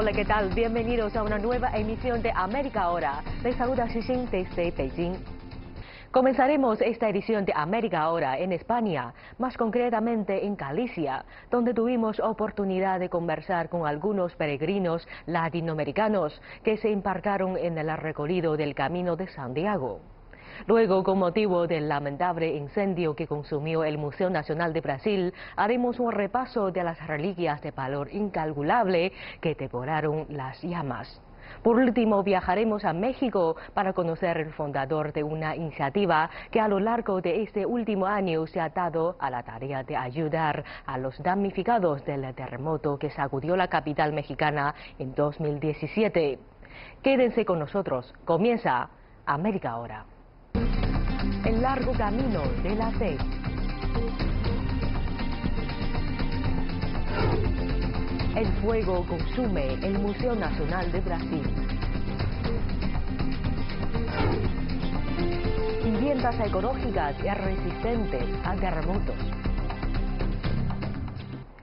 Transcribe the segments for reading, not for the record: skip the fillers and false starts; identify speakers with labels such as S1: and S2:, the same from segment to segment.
S1: Hola, ¿qué tal? Bienvenidos a una nueva emisión de América Ahora. Les saluda Xixing desde Beijing. Comenzaremos esta edición de América Ahora en España, más concretamente en Galicia, donde tuvimos oportunidad de conversar con algunos peregrinos latinoamericanos que se embarcaron en el recorrido del Camino de Santiago. Luego, con motivo del lamentable incendio que consumió el Museo Nacional de Brasil, haremos un repaso de las reliquias de valor incalculable que devoraron las llamas. Por último, viajaremos a México para conocer el fundador de una iniciativa que a lo largo de este último año se ha dado a la tarea de ayudar a los damnificados del terremoto que sacudió la capital mexicana en 2017. Quédense con nosotros. Comienza América Ahora. El largo camino de la fe. El fuego consume el Museo Nacional de Brasil. Viviendas ecológicas y resistentes a terremotos.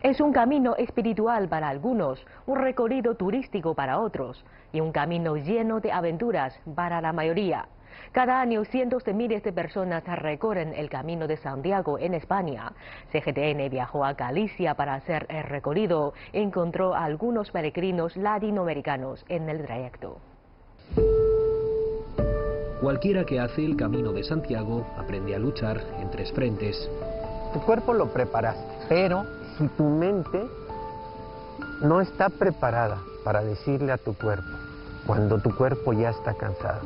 S1: Es un camino espiritual para algunos, un recorrido turístico para otros y un camino lleno de aventuras para la mayoría. Cada año cientos de miles de personas recorren el Camino de Santiago en España. CGTN viajó a Galicia para hacer el recorrido e encontró a algunos peregrinos latinoamericanos en el trayecto.
S2: Cualquiera que hace el Camino de Santiago aprende a luchar en tres frentes.
S3: Tu cuerpo lo preparaste, pero si tu mente no está preparada para decirle a tu cuerpo, cuando tu cuerpo ya está cansado,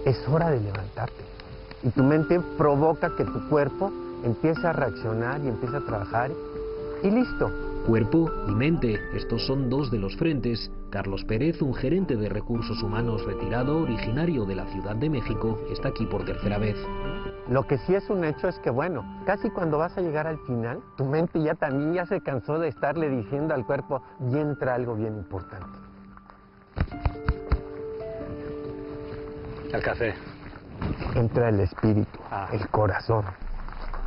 S3: es hora de levantarte. Y tu mente provoca que tu cuerpo empiece a reaccionar y empiece a trabajar y listo.
S2: Cuerpo y mente, estos son dos de los frentes. Carlos Pérez, un gerente de recursos humanos retirado, originario de la Ciudad de México, está aquí por tercera vez.
S3: Lo que sí es un hecho es que, bueno, casi cuando vas a llegar al final, tu mente ya también ya se cansó de estarle diciendo al cuerpo, y entra algo bien importante.
S4: El café.
S3: Entra el espíritu, el corazón.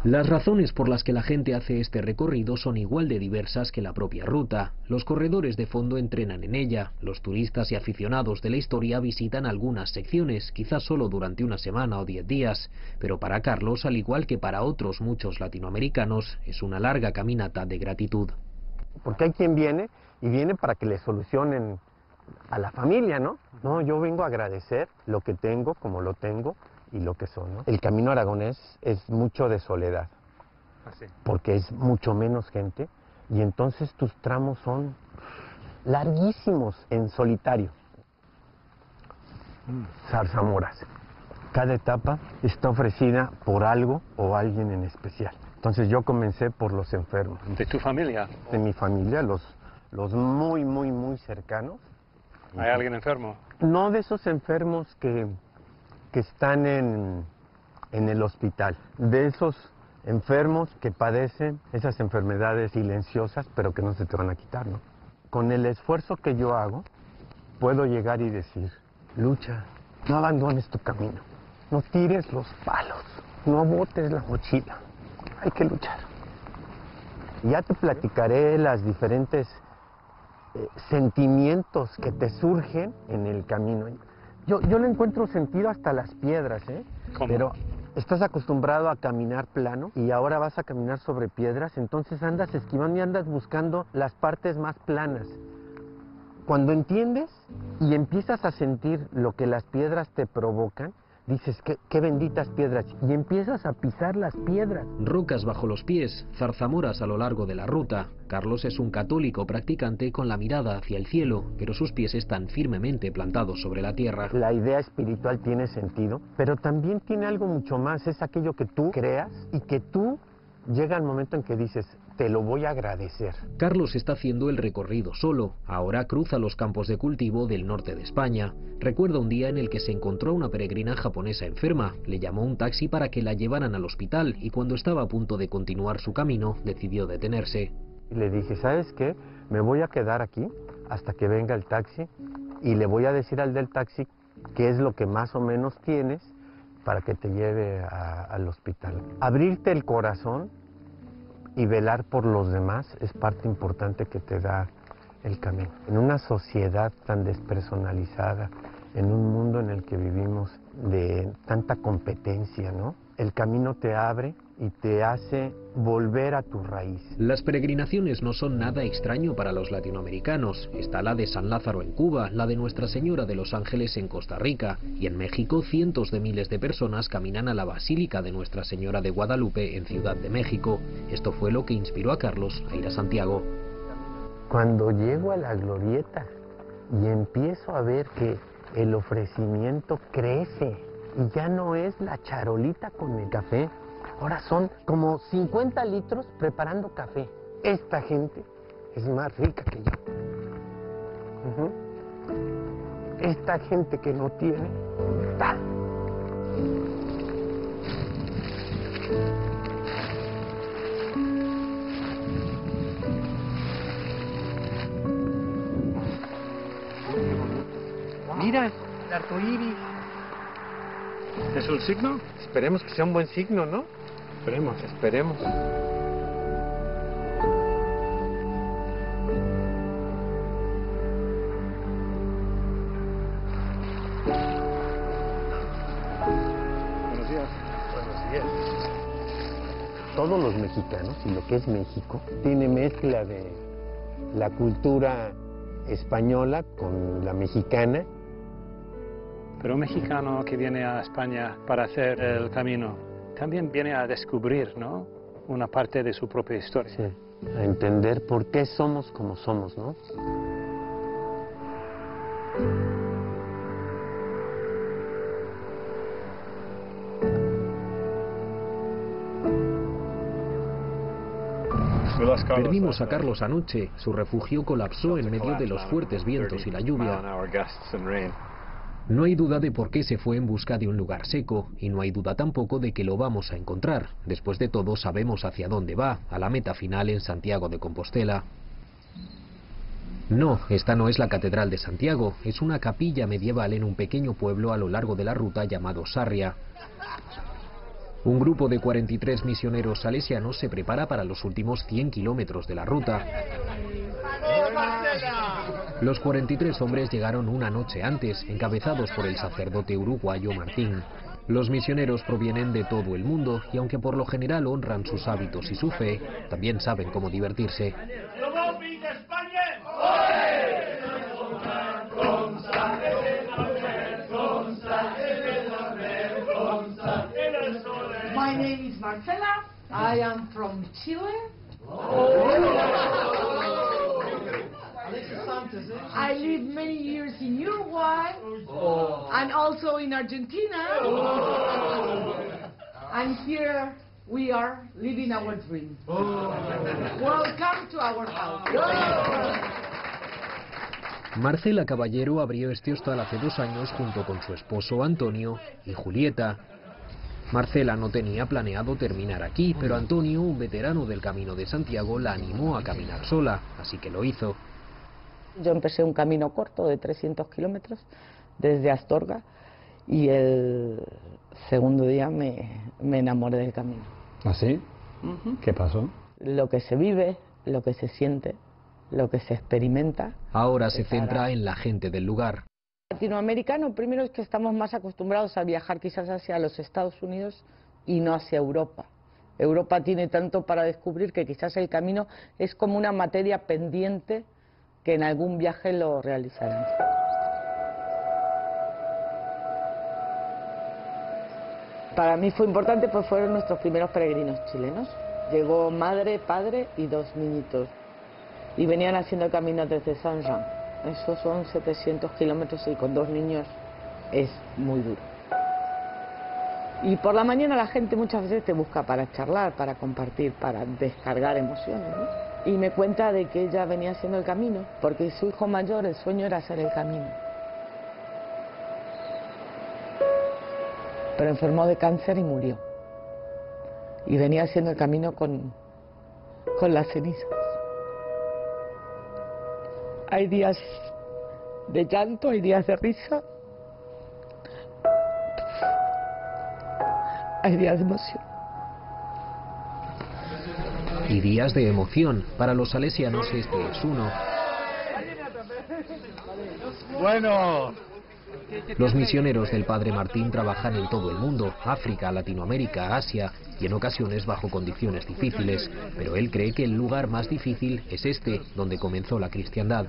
S2: Las razones por las que la gente hace este recorrido son igual de diversas que la propia ruta. Los corredores de fondo entrenan en ella. Los turistas y aficionados de la historia visitan algunas secciones, quizás solo durante una semana o 10 días. Pero para Carlos, al igual que para otros muchos latinoamericanos, es una larga caminata de gratitud.
S3: Porque hay quien viene y viene para que le solucionen a la familia, ¿no? No, yo vengo a agradecer lo que tengo, como lo tengo y lo que soy, ¿no? El camino aragonés es mucho de soledad, porque es mucho menos gente y entonces tus tramos son larguísimos en solitario. Zarzamoras. Cada etapa está ofrecida por algo o alguien en especial. Entonces yo comencé por los enfermos.
S4: ¿De tu familia?
S3: De mi familia, los muy cercanos.
S4: ¿Hay alguien enfermo?
S3: No de esos enfermos que están en el hospital, de esos enfermos que padecen esas enfermedades silenciosas, pero que no se te van a quitar, ¿no? Con el esfuerzo que yo hago, puedo llegar y decir, lucha, no abandones tu camino, no tires los palos, no botes la mochila, hay que luchar. Ya te platicaré las diferentes sentimientos que te surgen en el camino. Yo le encuentro sentido hasta las piedras, ¿eh?
S4: ¿Cómo?
S3: Pero estás acostumbrado a caminar plano y ahora vas a caminar sobre piedras, entonces andas esquivando y andas buscando las partes más planas. Cuando entiendes y empiezas a sentir lo que las piedras te provocan, dices, qué benditas piedras, y empiezas a pisar las piedras.
S2: Rocas bajo los pies, zarzamoras a lo largo de la ruta. Carlos es un católico practicante con la mirada hacia el cielo, pero sus pies están firmemente plantados sobre la tierra.
S3: La idea espiritual tiene sentido, pero también tiene algo mucho más, es aquello que tú creas y que tú llega el momento en que dices, te lo voy a agradecer.
S2: Carlos está haciendo el recorrido solo. Ahora cruza los campos de cultivo del norte de España. Recuerda un día en el que se encontró a una peregrina japonesa enferma. Le llamó un taxi para que la llevaran al hospital y cuando estaba a punto de continuar su camino, decidió detenerse.
S3: Le dije, ¿sabes qué? Me voy a quedar aquí hasta que venga el taxi y le voy a decir al del taxi qué es lo que más o menos tienes para que te lleve al hospital. Abrirte el corazón y velar por los demás es parte importante que te da el camino. En una sociedad tan despersonalizada, en un mundo en el que vivimos de tanta competencia, ¿no? El camino te abre y te hace volver a tu raíz.
S2: Las peregrinaciones no son nada extraño para los latinoamericanos. Está la de San Lázaro en Cuba, la de Nuestra Señora de los Ángeles en Costa Rica, y en México cientos de miles de personas caminan a la Basílica de Nuestra Señora de Guadalupe en Ciudad de México. Esto fue lo que inspiró a Carlos a ir a Santiago.
S3: Cuando llego a la glorieta y empiezo a ver que el ofrecimiento crece y ya no es la charolita con el café, ahora son como 50 litros preparando café. Esta gente es más rica que yo. Esta gente que no tiene, ¡ta! Mira, el arco iris.
S4: ¿Es un signo?
S3: Esperemos que sea un buen signo, ¿no?
S4: Esperemos.
S3: Esperemos.
S4: Buenos días.
S3: Buenos días. Todos los mexicanos, y lo que es México, tiene mezcla de la cultura española con la mexicana.
S4: Pero un mexicano que viene a España para hacer el camino también viene a descubrir, ¿no?, una parte de su propia historia.
S3: Sí, a entender por qué somos como somos, ¿no?
S2: Perdimos a Carlos anoche. Su refugio colapsó en medio de los fuertes vientos y la lluvia. No hay duda de por qué se fue en busca de un lugar seco, y no hay duda tampoco de que lo vamos a encontrar. Después de todo, sabemos hacia dónde va, a la meta final en Santiago de Compostela. No, esta no es la Catedral de Santiago, es una capilla medieval en un pequeño pueblo a lo largo de la ruta llamado Sarria. Un grupo de 43 misioneros salesianos se prepara para los últimos 100 kilómetros de la ruta. Los 43 hombres llegaron una noche antes, encabezados por el sacerdote uruguayo Martín. Los misioneros provienen de todo el mundo y aunque por lo general honran sus hábitos y su fe, también saben cómo divertirse.
S5: My name is Marcela. I am from Chile. I lived many years in Uruguay and also in Argentina. And here we are living our dream. Welcome to our house.
S2: Marcela Caballero abrió este hostal hace 2 años junto con su esposo Antonio y Julieta. Marcela no tenía planeado terminar aquí, pero Antonio, un veterano del Camino de Santiago, la animó a caminar sola, así que lo hizo.
S6: Yo empecé un camino corto de 300 kilómetros desde Astorga y el segundo día me enamoré del camino.
S4: ¿Ah, sí? ¿Qué pasó?
S6: Lo que se vive, lo que se siente, lo que se experimenta.
S2: Ahora se centra en la gente del lugar.
S6: Latinoamericano, primero es que estamos más acostumbrados a viajar quizás hacia los Estados Unidos y no hacia Europa. Europa tiene tanto para descubrir que quizás el camino es como una materia pendiente que en algún viaje lo realizarán. Para mí fue importante, pues fueron nuestros primeros peregrinos chilenos. Llegó madre, padre y 2 niñitos. Y venían haciendo el camino desde Saint-Jean. Esos son 700 kilómetros y con 2 niños es muy duro. Y por la mañana la gente muchas veces te busca para charlar, para compartir, para descargar emociones, ¿no? Y me cuenta de que ella venía haciendo el camino, porque su hijo mayor, el sueño era hacer el camino. Pero enfermó de cáncer y murió. Y venía haciendo el camino con las cenizas. Hay días de llanto, hay días de risa, hay días de emoción.
S2: Y días de emoción. Para los salesianos este es uno.
S7: Bueno.
S2: Los misioneros del Padre Martín trabajan en todo el mundo, África, Latinoamérica, Asia, y en ocasiones bajo condiciones difíciles, pero él cree que el lugar más difícil es este, donde comenzó la cristiandad.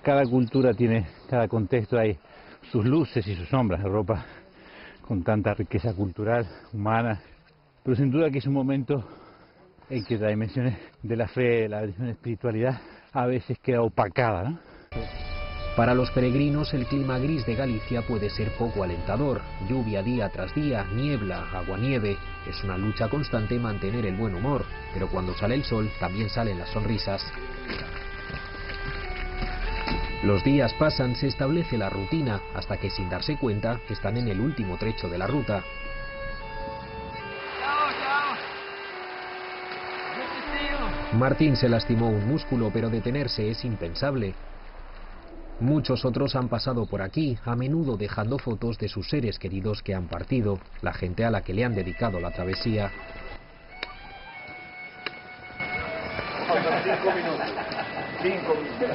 S7: Cada cultura tiene, cada contexto hay sus luces y sus sombras. Europa con tanta riqueza cultural, humana, pero sin duda que es un momento en que la dimensión de la fe, la dimensión de espiritualidad a veces queda opacada, ¿no?
S2: Para los peregrinos el clima gris de Galicia puede ser poco alentador. Lluvia día tras día, niebla, agua-nieve. Es una lucha constante mantener el buen humor, pero cuando sale el sol también salen las sonrisas. Los días pasan, se establece la rutina, hasta que sin darse cuenta están en el último trecho de la ruta. Martín se lastimó un músculo, pero detenerse es impensable. Muchos otros han pasado por aquí, a menudo dejando fotos de sus seres queridos que han partido, la gente a la que le han dedicado la travesía.
S7: 5 minutos. 5 minutos.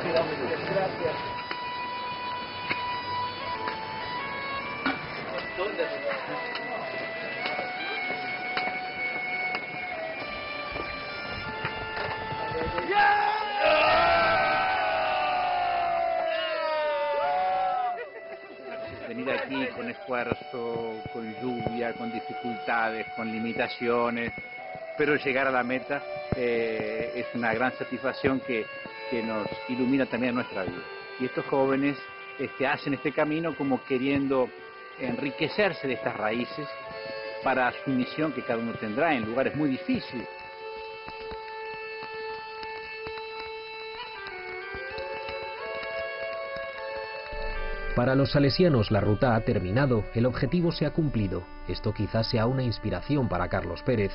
S7: Gracias. Venir aquí con esfuerzo, con lluvia, con dificultades, con limitaciones, pero llegar a la meta es una gran satisfacción que nos ilumina también nuestra vida. Y estos jóvenes hacen este camino como queriendo enriquecerse de estas raíces para su misión que cada uno tendrá en lugares muy difíciles.
S2: Para los salesianos la ruta ha terminado, el objetivo se ha cumplido. Esto quizás sea una inspiración para Carlos Pérez.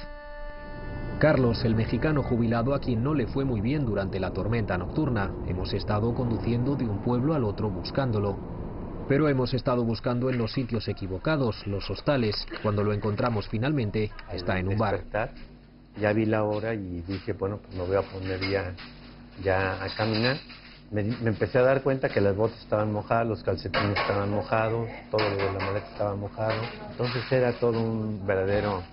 S2: Carlos, el mexicano jubilado a quien no le fue muy bien durante la tormenta nocturna. Hemos estado conduciendo de un pueblo al otro buscándolo. Pero hemos estado buscando en los sitios equivocados, los hostales. Cuando lo encontramos finalmente, está en un bar.
S3: Ya vi la hora y dije, bueno, pues me voy a poner ya a caminar. Me empecé a dar cuenta que las botas estaban mojadas, los calcetines estaban mojados, todo lo de la maleta estaba mojado. Entonces era todo un verdadero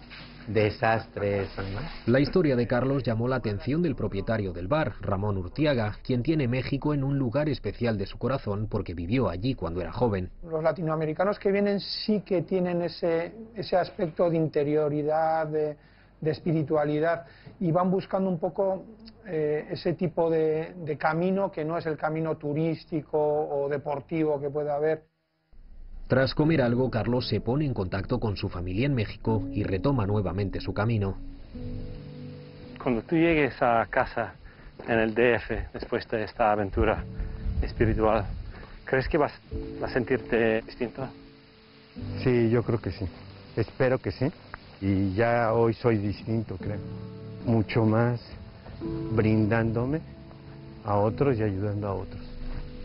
S3: desastre eso, ¿no?
S2: La historia de Carlos llamó la atención del propietario del bar, Ramón Urtiaga, quien tiene México en un lugar especial de su corazón porque vivió allí cuando era joven.
S8: Los latinoamericanos que vienen sí que tienen ese aspecto de interioridad, de espiritualidad, y van buscando un poco ese tipo de camino que no es el camino turístico o deportivo que pueda haber.
S2: Tras comer algo, Carlos se pone en contacto con su familia en México y retoma nuevamente su camino.
S4: Cuando tú llegues a casa en el DF, después de esta aventura espiritual, ¿crees que vas a sentirte distinto?
S3: Sí, yo creo que sí. Espero que sí. Y ya hoy soy distinto, creo. Mucho más brindándome a otros y ayudando a otros.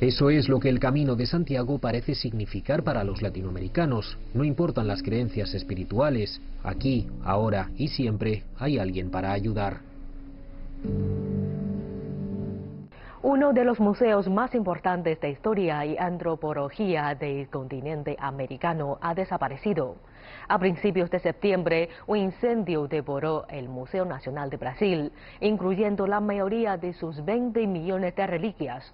S2: Eso es lo que el Camino de Santiago parece significar para los latinoamericanos. No importan las creencias espirituales, aquí, ahora y siempre hay alguien para ayudar.
S1: Uno de los museos más importantes de historia y antropología del continente americano ha desaparecido. A principios de septiembre, un incendio devoró el Museo Nacional de Brasil, incluyendo la mayoría de sus 20 millones de reliquias.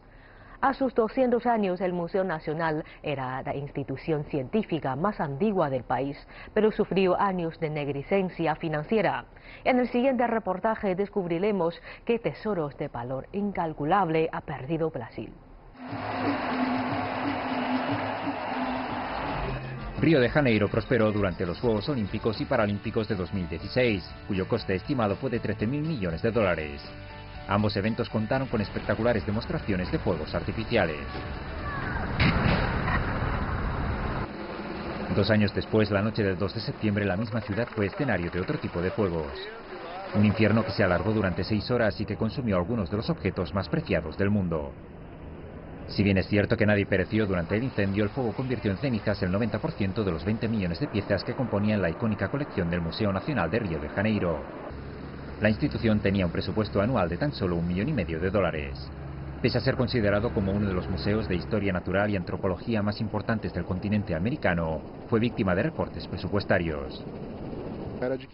S1: A sus 200 años, el Museo Nacional era la institución científica más antigua del país, pero sufrió años de negligencia financiera. En el siguiente reportaje descubriremos qué tesoros de valor incalculable ha perdido Brasil.
S9: Río de Janeiro prosperó durante los Juegos Olímpicos y Paralímpicos de 2016, cuyo coste estimado fue de 13.000 millones de dólares. Ambos eventos contaron con espectaculares demostraciones de fuegos artificiales. 2 años después, la noche del 2 de septiembre, la misma ciudad fue escenario de otro tipo de fuegos. Un infierno que se alargó durante 6 horas y que consumió algunos de los objetos más preciados del mundo. Si bien es cierto que nadie pereció durante el incendio, el fuego convirtió en cenizas el 90% de los 20 millones de piezas que componían la icónica colección del Museo Nacional de Río de Janeiro. La institución tenía un presupuesto anual de tan solo $1,5 millones. Pese a ser considerado como uno de los museos de historia natural y antropología más importantes del continente americano, fue víctima de recortes presupuestarios.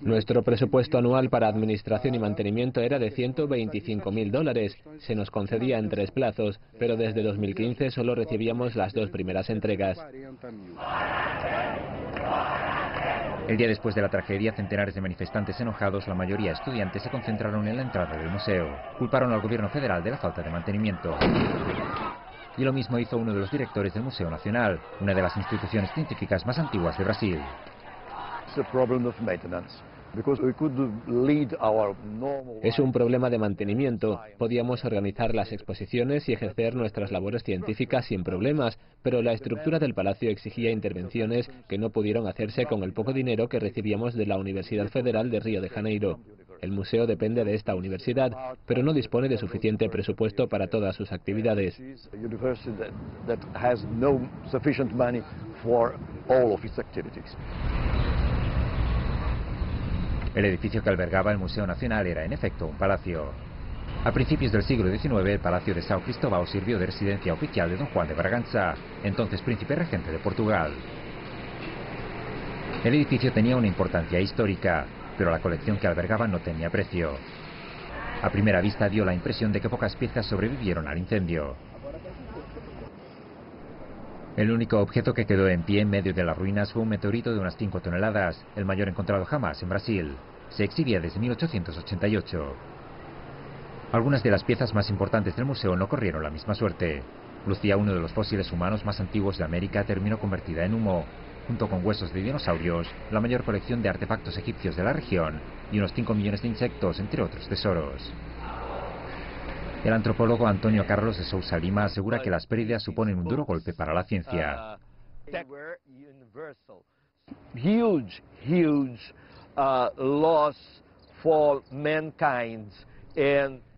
S10: Nuestro presupuesto anual para administración y mantenimiento era de $125.000. Se nos concedía en 3 plazos, pero desde 2015 solo recibíamos las 2 primeras entregas.
S9: El día después de la tragedia, centenares de manifestantes enojados, la mayoría estudiantes, se concentraron en la entrada del museo. Culparon al gobierno federal de la falta de mantenimiento. Y lo mismo hizo uno de los directores del Museo Nacional, una de las instituciones científicas más antiguas de Brasil.
S10: Es un problema de mantenimiento. Podíamos organizar las exposiciones y ejercer nuestras labores científicas sin problemas, pero la estructura del palacio exigía intervenciones que no pudieron hacerse con el poco dinero que recibíamos de la Universidad Federal de Río de Janeiro. El museo depende de esta universidad, pero no dispone de suficiente presupuesto para todas sus actividades.
S9: El edificio que albergaba el Museo Nacional era, en efecto, un palacio. A principios del siglo XIX, el Palacio de São Cristóvão sirvió de residencia oficial de don Juan de Bragança, entonces príncipe regente de Portugal. El edificio tenía una importancia histórica, pero la colección que albergaba no tenía precio. A primera vista dio la impresión de que pocas piezas sobrevivieron al incendio. El único objeto que quedó en pie en medio de las ruinas fue un meteorito de unas 5 toneladas, el mayor encontrado jamás en Brasil. Se exhibía desde 1888. Algunas de las piezas más importantes del museo no corrieron la misma suerte. Lucía uno de los fósiles humanos más antiguos de América, terminó convertida en humo, junto con huesos de dinosaurios, la mayor colección de artefactos egipcios de la región y unos 5 millones de insectos, entre otros tesoros. El antropólogo Antonio Carlos de Sousa Lima asegura que las pérdidas suponen un duro golpe para la ciencia.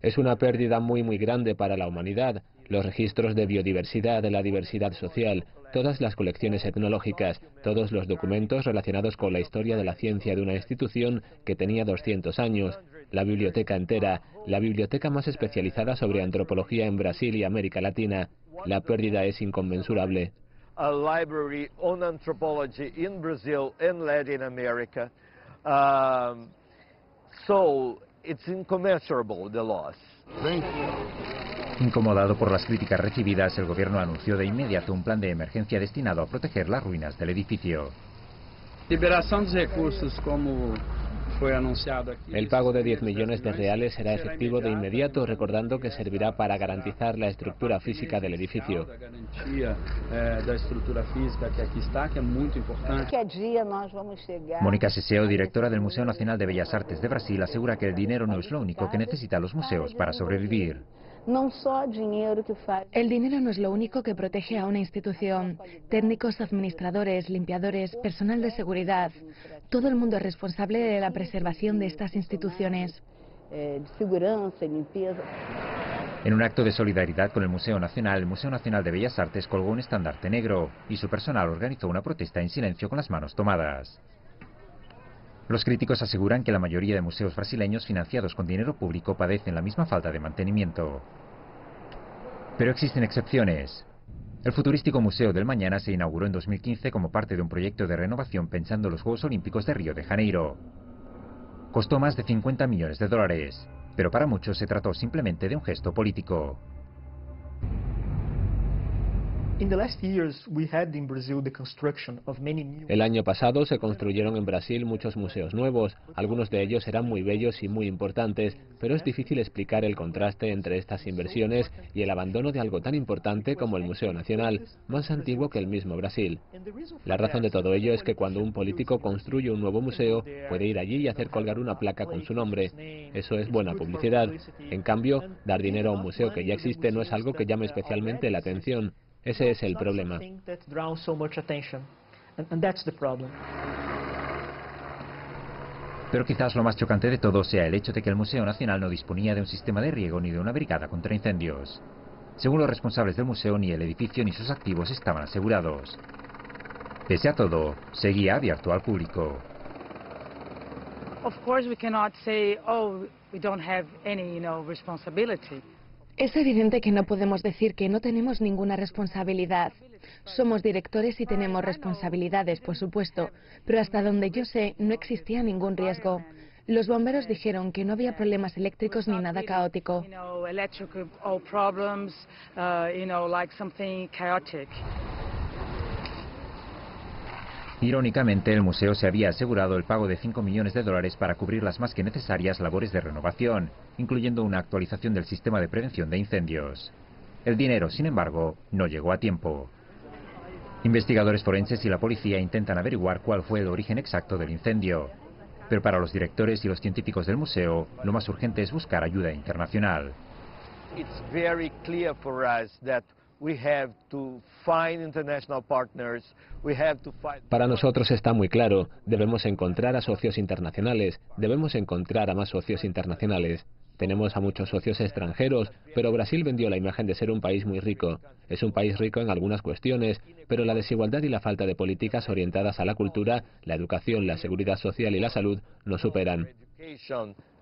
S10: Es una pérdida muy grande para la humanidad. Los registros de biodiversidad, de la diversidad social, todas las colecciones etnológicas, todos los documentos relacionados con la historia de la ciencia de una institución que tenía 200 años, la biblioteca entera, la biblioteca más especializada sobre antropología en Brasil y América Latina. La pérdida es inconmensurable.
S11: A library on anthropology in Brazil and Latin America. So it's incommensurable, the loss.
S9: Incomodado por las críticas recibidas, el gobierno anunció de inmediato un plan de emergencia destinado a proteger las ruinas del edificio.
S12: Liberación de recursos, como fue anunciado aquí.
S10: El pago de 10 millones de reales será efectivo de inmediato, recordando que servirá para garantizar la estructura física del edificio.
S9: Mónica Seseo, directora del Museo Nacional de Bellas Artes de Brasil, asegura que el dinero no es lo único que necesitan los museos para sobrevivir.
S13: El dinero no es lo único que protege a una institución. Técnicos, administradores, limpiadores, personal de seguridad. Todo el mundo es responsable de la preservación de estas instituciones.
S9: En un acto de solidaridad con el Museo Nacional de Bellas Artes colgó un estandarte negro y su personal organizó una protesta en silencio con las manos tomadas. Los críticos aseguran que la mayoría de museos brasileños financiados con dinero público padecen la misma falta de mantenimiento. Pero existen excepciones. El futurístico Museo del Mañana se inauguró en 2015 como parte de un proyecto de renovación pensando en los Juegos Olímpicos de Río de Janeiro. Costó más de 50 millones de dólares, pero para muchos se trató simplemente de un gesto político.
S10: El año pasado se construyeron en Brasil muchos museos nuevos. Algunos de ellos eran muy bellos y muy importantes, pero es difícil explicar el contraste entre estas inversiones y el abandono de algo tan importante como el Museo Nacional, más antiguo que el mismo Brasil. La razón de todo ello es que cuando un político construye un nuevo museo, puede ir allí y hacer colgar una placa con su nombre. Eso es buena publicidad. En cambio, dar dinero a un museo que ya existe no es algo que llame especialmente la atención. Ese es el problema.
S9: Pero quizás lo más chocante de todo sea el hecho de que el Museo Nacional no disponía de un sistema de riego ni de una brigada contra incendios. Según los responsables del museo, ni el edificio ni sus activos estaban asegurados. Pese a todo, seguía abierto al público.
S14: Of course we cannot say, oh, we don't have any, responsibility.
S13: Es evidente que no podemos decir que no tenemos ninguna responsabilidad. Somos directores y tenemos responsabilidades, por supuesto, pero hasta donde yo sé, no existía ningún riesgo. Los bomberos dijeron que no había problemas eléctricos ni nada caótico.
S9: Irónicamente, el museo se había asegurado el pago de $5 millones para cubrir las más que necesarias labores de renovación, incluyendo una actualización del sistema de prevención de incendios. El dinero, sin embargo, no llegó a tiempo. Investigadores forenses y la policía intentan averiguar cuál fue el origen exacto del incendio. Pero para los directores y los científicos del museo, lo más urgente es buscar ayuda internacional.
S11: It's very clear for us that we have to find international partners.
S10: Para nosotros está muy claro, debemos encontrar a socios internacionales, debemos encontrar a más socios internacionales. Tenemos a muchos socios extranjeros, pero Brasil vendió la imagen de ser un país muy rico. Es un país rico en algunas cuestiones, pero la desigualdad y la falta de políticas orientadas a la cultura, la educación, la seguridad social y la salud nos superan.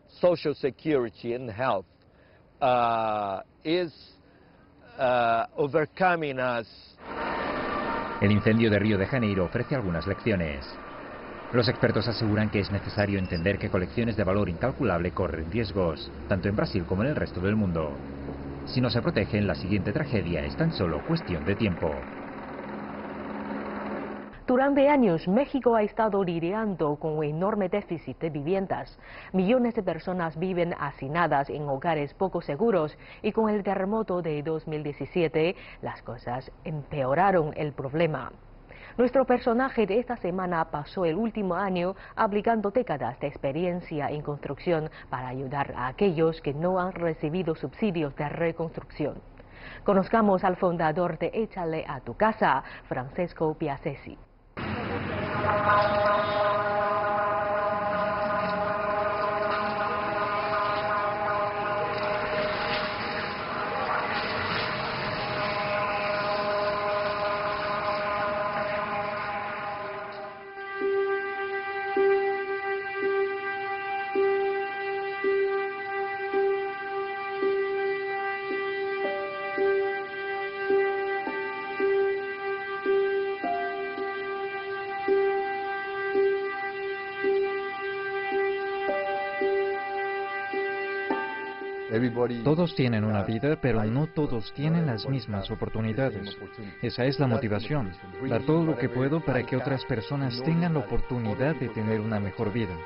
S11: Social security and health is overcoming us.
S9: El incendio de Río de Janeiro ofrece algunas lecciones. Los expertos aseguran que es necesario entender que colecciones de valor incalculable corren riesgos, tanto en Brasil como en el resto del mundo. Si no se protegen, la siguiente tragedia es tan solo cuestión de tiempo.
S1: Durante años, México ha estado lidiando con un enorme déficit de viviendas. Millones de personas viven hacinadas en hogares poco seguros y con el terremoto de 2017, las cosas empeoraron el problema. Nuestro personaje de esta semana pasó el último año aplicando décadas de experiencia en construcción para ayudar a aquellos que no han recibido subsidios de reconstrucción. Conozcamos al fundador de Échale a tu casa, Francesco Piazzesi.
S14: Todos tienen una vida, pero no todos tienen las mismas oportunidades. Esa es la motivación, dar todo lo que puedo para que otras personas tengan la oportunidad de tener una mejor vida.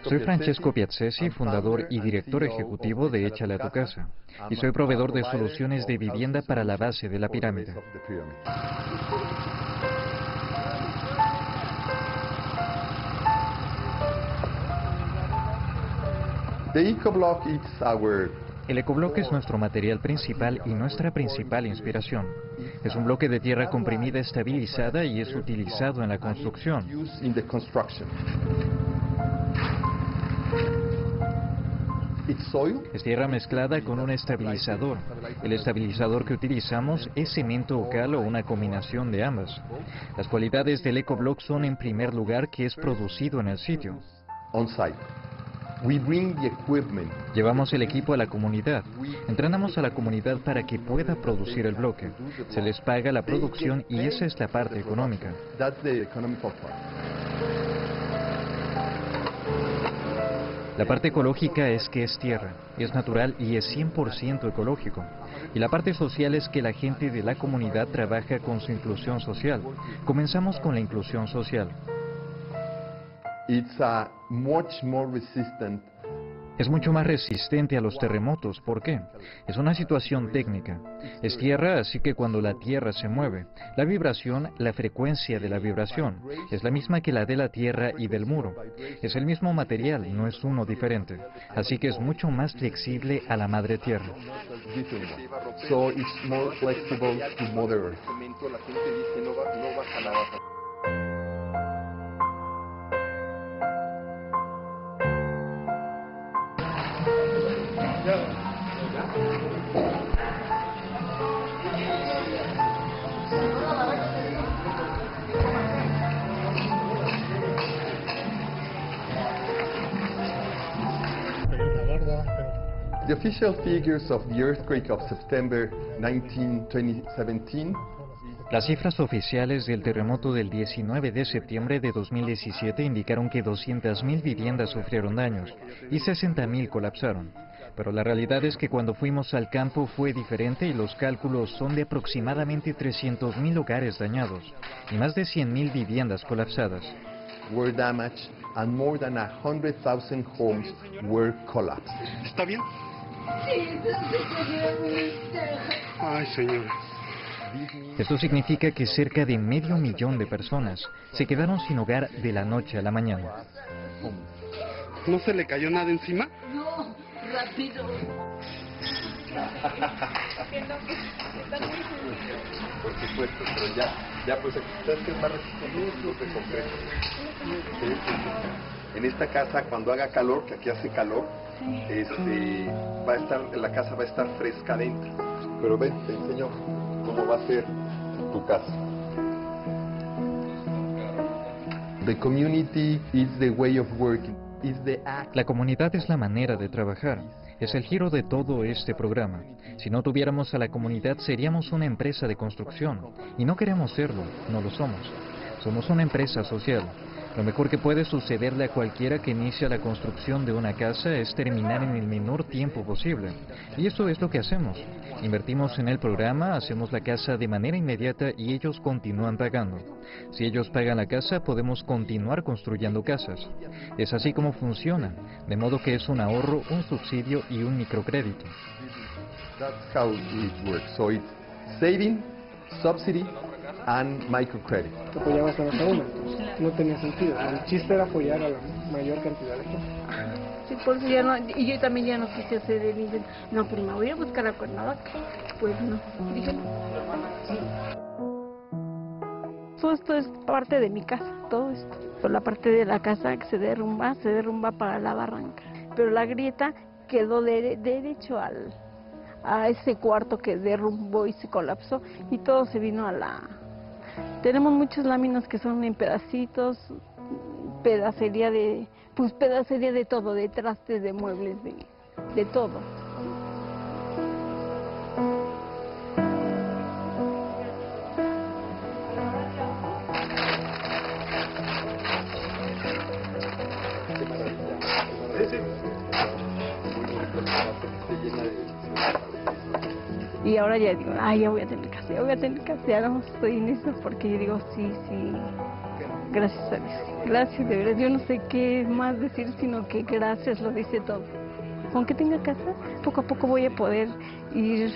S14: Soy Francesco Piazzesi, fundador y director ejecutivo de Échale a tu casa, y soy proveedor de soluciones de vivienda para la base de la pirámide. El ecobloque es nuestro material principal y nuestra principal inspiración. Es un bloque de tierra comprimida estabilizada y es utilizado en la construcción. Es tierra mezclada con un estabilizador. El estabilizador que utilizamos es cemento o cal o una combinación de ambas. Las cualidades del ecoblock son, en primer lugar, que es producido en el sitio. Llevamos el equipo a la comunidad. Entrenamos a la comunidad para que pueda producir el bloque. Se les paga la producción y esa es la parte económica. La parte ecológica es que es tierra, es natural y es 100% ecológico. Y la parte social es que la gente de la comunidad trabaja con su inclusión social. Comenzamos con la inclusión social. Es mucho más resistente a los terremotos. ¿Por qué? Es una situación técnica. Es tierra, así que cuando la tierra se mueve, la vibración, la frecuencia de la vibración, es la misma que la de la tierra y del muro. Es el mismo material, no es uno diferente. Así que es mucho más flexible a la madre tierra.
S15: So it's more flexible to Mother Earth. The official figures of the earthquake of September 2017.
S14: Las cifras oficiales del terremoto del 19 de septiembre de 2017 indicaron que 200.000 viviendas sufrieron daños y 60.000 colapsaron. Pero la realidad es que cuando fuimos al campo fue diferente y los cálculos son de aproximadamente 300.000 hogares dañados y más de 100.000 viviendas colapsadas.
S15: Were damaged and more than 100,000 homes were collapsed.
S16: ¿Está bien?
S5: Sí,
S16: Ay, señor.
S14: Esto significa que cerca de 500.000 de personas se quedaron sin hogar de la noche a la mañana.
S16: ¿No se le cayó nada encima?
S5: No, rápido.
S15: Por supuesto, pero ya pues aquí está más resistente de concreto. En esta casa, cuando haga calor, que aquí hace calor, la casa va a estar fresca adentro. Pero ven, te enseño cómo va a ser tu casa. The community is the way of working.
S14: La comunidad es la manera de trabajar. Es el giro de todo este programa. Si no tuviéramos a la comunidad, seríamos una empresa de construcción. Y no queremos serlo, no lo somos. Somos una empresa social. Lo mejor que puede sucederle a cualquiera que inicia la construcción de una casa es terminar en el menor tiempo posible. Y eso es lo que hacemos. Invertimos en el programa, hacemos la casa de manera inmediata y ellos continúan pagando. Si ellos pagan la casa, podemos continuar construyendo casas. Es así como funciona, de modo que es un ahorro, un subsidio y un microcrédito.
S15: That's how it works. So it's saving, subsidy and microcredit.
S17: Te apoyabas a la segunda, no tenía sentido. El chiste era apoyar a la mayor cantidad de gente.
S18: Sí, por eso ya no, y yo también ya no quise hacer el intento. No, pero me voy a buscar a Cuernavaca. Pues no, dije no. Todo esto es parte de mi casa, todo esto. Pero la parte de la casa que se derrumba para la barranca. Pero la grieta quedó derecho a ese cuarto que derrumbó y se colapsó y todo se vino a la... Tenemos muchas láminas que son en pedacitos, pedacería de todo, de trastes, de muebles, de todo. Y ahora ya digo, ya voy a tener casa, ya no estoy en eso porque yo digo, sí, gracias a Dios, gracias, de verdad, yo no sé qué más decir, sino que gracias lo dice todo. Aunque tenga casa, poco a poco voy a poder ir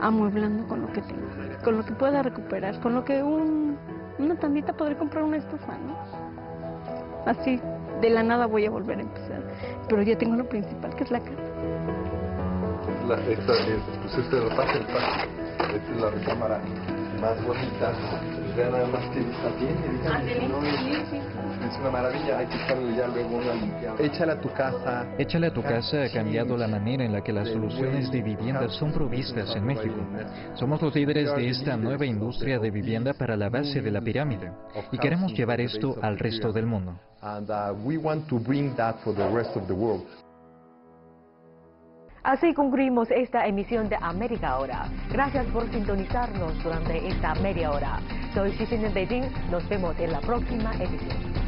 S18: amueblando con lo que tengo, con lo que pueda recuperar, con lo que una tandita podré comprar una estufa, ¿no? Así, de la nada voy a volver a empezar, pero ya tengo lo principal, que es la casa.
S15: Esta es la parte del patio. Esta es la recámara más bonita. Vean nada más que está bien. Es una maravilla, hay que echarle ya luego una limpiada. Échale a tu casa.
S14: Échale a tu casa ha cambiado la manera en la que las soluciones de vivienda son provistas en México. Somos los líderes de esta nueva industria de vivienda para la base de la pirámide y queremos llevar esto al resto del mundo.
S15: And we want to bring that for the rest of the world.
S1: Así concluimos esta emisión de América Ahora. Gracias por sintonizarnos durante esta media hora. Soy Xixin en Beijing. Nos vemos en la próxima edición.